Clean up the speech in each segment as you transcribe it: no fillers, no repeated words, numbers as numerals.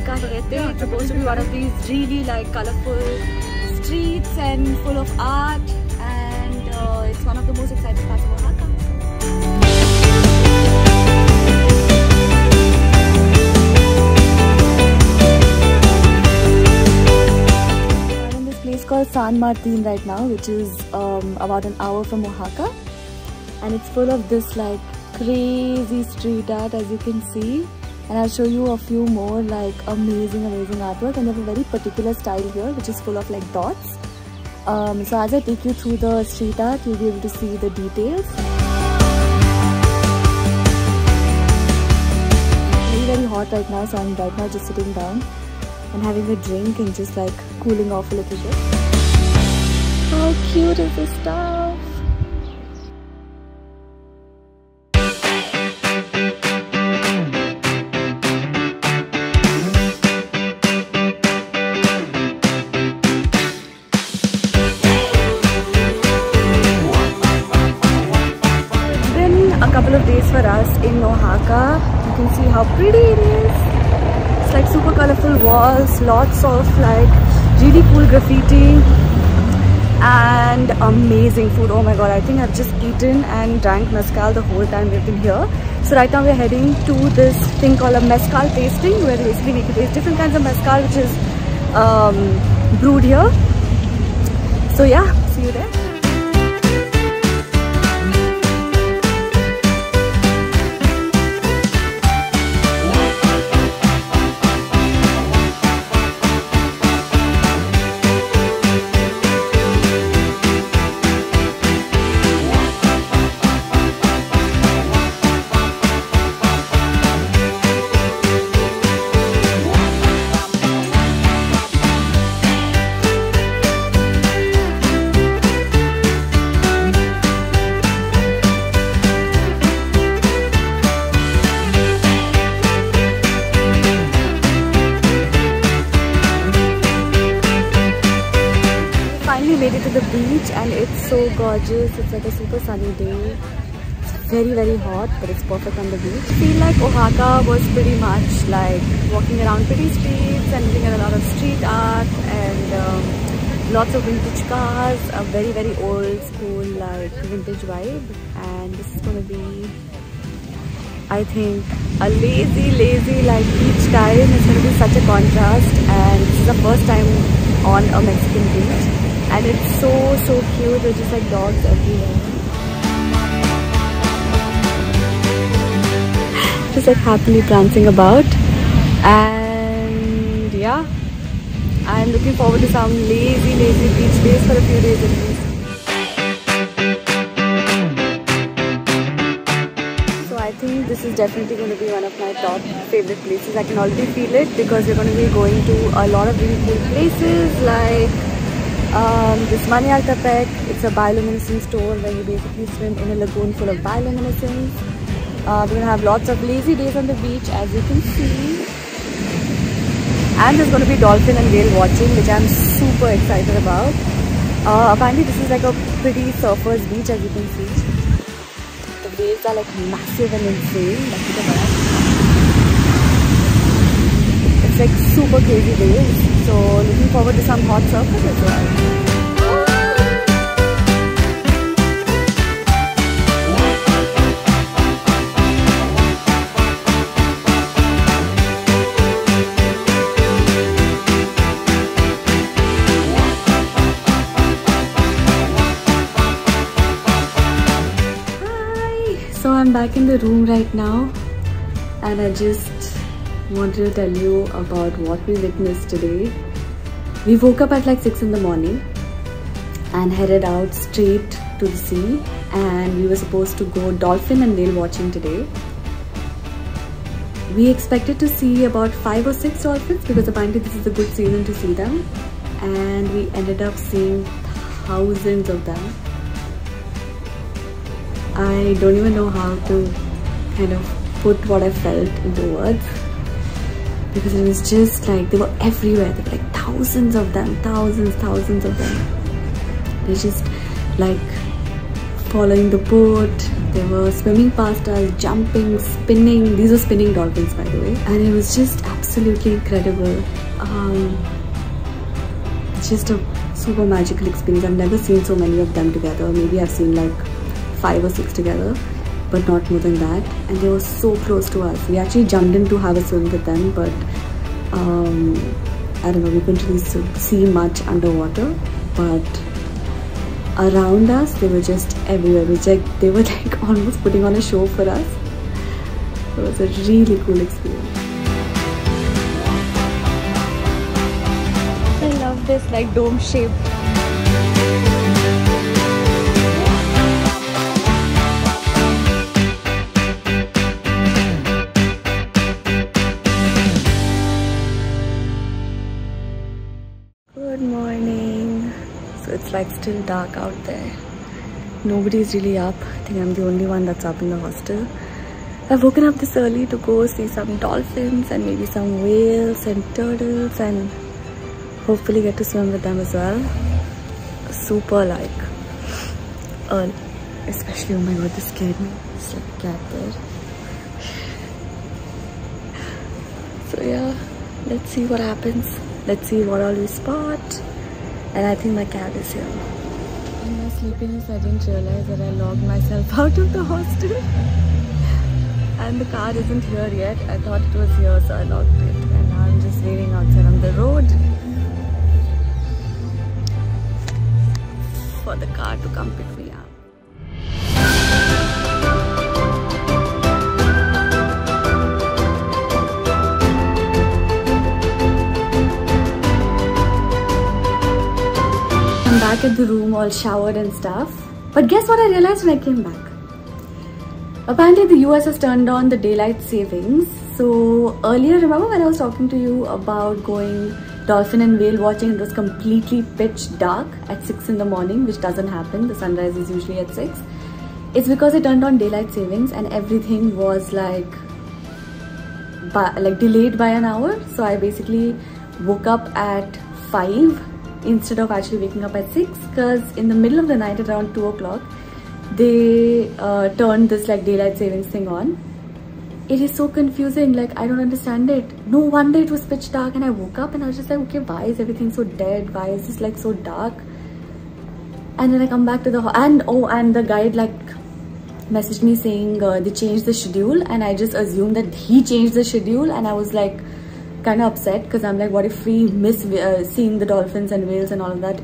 Oaxaca Rete. It's supposed to be one of these really like colorful streets and full of art, and it's one of the most exciting parts of Oaxaca. I'm in this place called San Martin right now, which is about an hour from Oaxaca, and it's full of this like crazy street art, as you can see. And I'll show you a few more like amazing artwork, and they have a very particular style here which is full of like dots. So as I take you through the street art, you'll be able to see the details. Very, very hot right now, so I'm right now just sitting down and having a drink and just like cooling off a little bit. How cute is this stuff? Couple of days for us in Oaxaca. You can see how pretty it is. It's like super colorful walls, lots of like really cool graffiti and amazing food. Oh my god, I think I've just eaten and drank mezcal the whole time we've been here. So right now we're heading to this thing called a mezcal tasting, where basically we can taste different kinds of mezcal which is brewed here. So yeah, see you there. Made it to the beach, and it's so gorgeous. It's like a super sunny day. It's very, very hot, but it's perfect on the beach. I feel like Oaxaca was pretty much like walking around pretty streets and looking at a lot of street art and lots of vintage cars, a very, very old school like vintage vibe. And this is gonna be, I think, a lazy like beach time. It's gonna be such a contrast, and this is the first time on a Mexican beach. And it's so cute. There's just like dogs everywhere. Just like happily prancing about. And yeah, I'm looking forward to some lazy beach days for a few days at least. So I think this is definitely going to be one of my top favorite places. I can already feel it because we're going to be going to a lot of really cool places like this Altepec. It's a bioluminescence store where you basically swim in a lagoon full of bioluminescence. We're going to have lots of lazy days on the beach, as you can see. And there's going to be dolphin and whale watching, which I'm super excited about. Apparently this is like a pretty surfer's beach, as you can see. The waves are like massive and insane. It's like super crazy waves. So looking forward to some hot surfers as well. Hi! So I'm back in the room right now, and I just wanted to tell you about what we witnessed today. We woke up at like 6 in the morning and headed out straight to the sea, and we were supposed to go dolphin and whale watching today. We expected to see about 5 or 6 dolphins because apparently this is a good season to see them, and we ended up seeing thousands of them. I don't even know how to kind of put what I felt into words, because it was just like they were everywhere. There were like thousands of them, thousands of them. They just like following the boat. They were swimming past us, jumping, spinning. These were spinning dolphins, by the way. And it was just absolutely absolutely incredible. It's just a super magical experience. I've never seen so many of them together. Maybe I've seen like 5 or 6 together, but not more than that. And they were so close to us. We actually jumped in to have a swim with them, but I don't know, we couldn't really see much underwater. But around us, they were just everywhere. They were like almost putting on a show for us. It was a really cool experience. I love this like dome shaped. Good morning. So it's like still dark out there. Nobody's really up. I think I'm the only one that's up in the hostel. I've woken up this early to go see some dolphins and maybe some whales and turtles and hopefully get to swim with them as well. Super like early. Especially, oh my god, this scared me. It's like a cat there. So yeah, let's see what happens. Let's see what all we spot. And I think my cab is here. In my sleepiness, I didn't realize that I logged myself out of the hostel. And the car isn't here yet. I thought it was here, so I locked it. And now I'm just waiting outside on the road for the car to come pick me up. I'm back at the room all showered and stuff. But guess what I realized when I came back? Apparently the US has turned on the daylight savings. So earlier, remember when I was talking to you about going dolphin and whale watching? It was completely pitch dark at 6 in the morning, which doesn't happen. The sunrise is usually at 6. It's because it turned on daylight savings and everything was like delayed by an hour. So I basically woke up at 5 instead of actually waking up at 6, because in the middle of the night at around 2 o'clock they turned this like daylight savings thing on. It is so confusing, like I don't understand it. No wonder it was pitch dark and I woke up and I was just like, okay, why is everything so dead? Why is this like so dark? And then I come back to the and the guide like messaged me saying they changed the schedule, and I just assumed that he changed the schedule, and I was like kind of upset because I'm like, what if we miss seeing the dolphins and whales and all of that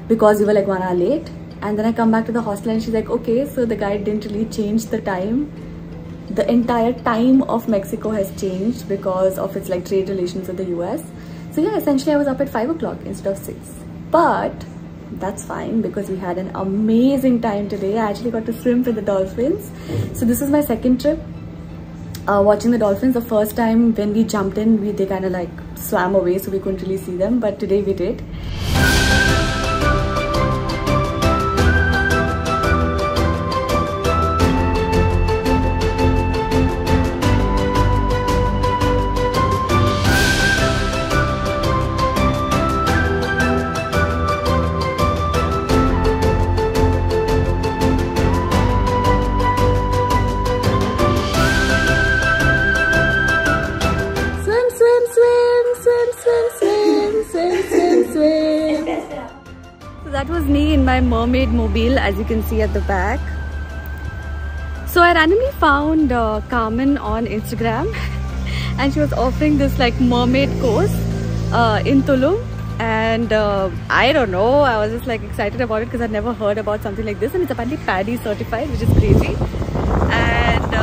because we were like 1 hour late? And then I come back to the hostel and she's like, okay, so the guide didn't really change the time. The entire time of Mexico has changed because of its like trade relations with the US. So yeah, essentially I was up at 5 o'clock instead of 6. But that's fine because we had an amazing time today. I actually got to swim with the dolphins. So this is my second trip watching the dolphins. The first time when we jumped in, they kind of like swam away, so we couldn't really see them. But today we did. That was me in my mermaid mobile, as you can see at the back. So I randomly found Carmen on Instagram and she was offering this like mermaid course in Tulum, and I don't know, I was just like excited about it because I'd never heard about something like this, and it's apparently PADI certified, which is crazy. And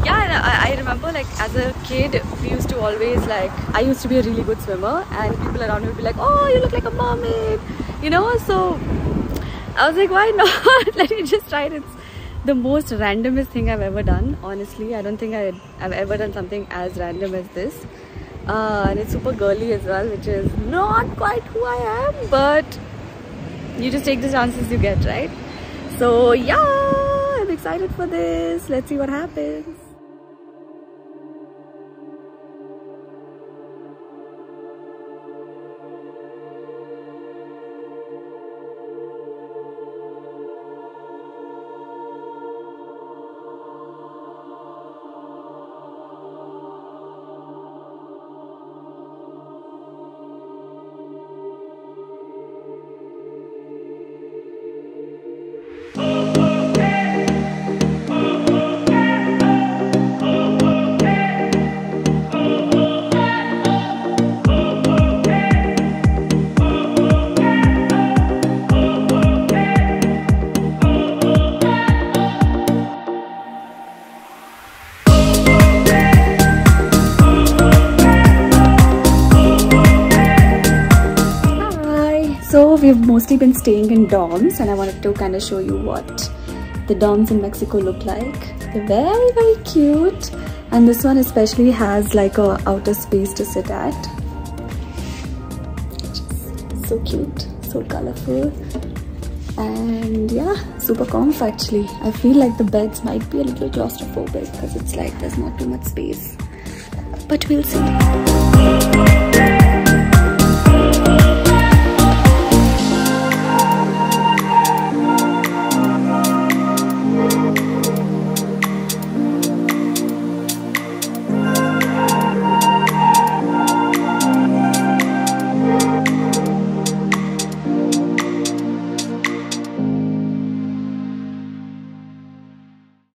yeah, I remember like as a kid we used to always like, I used to be a really good swimmer and people around me would be like, oh, you look like a mermaid, you know. So I was like, why not? Let me just try it. It's the most randomest thing I've ever done, honestly. I don't think I've ever done something as random as this. And it's super girly as well, which is not quite who I am, but you just take the chances you get, right? So yeah, I'm excited for this. Let's see what happens. we've mostly been staying in dorms, and I wanted to kind of show you what the dorms in Mexico look like. They're very, very cute. And this one especially has like a outer space to sit at. Just so cute, so colorful. And yeah, super comfy actually. I feel like the beds might be a little claustrophobic because it's like there's not too much space. But we'll see.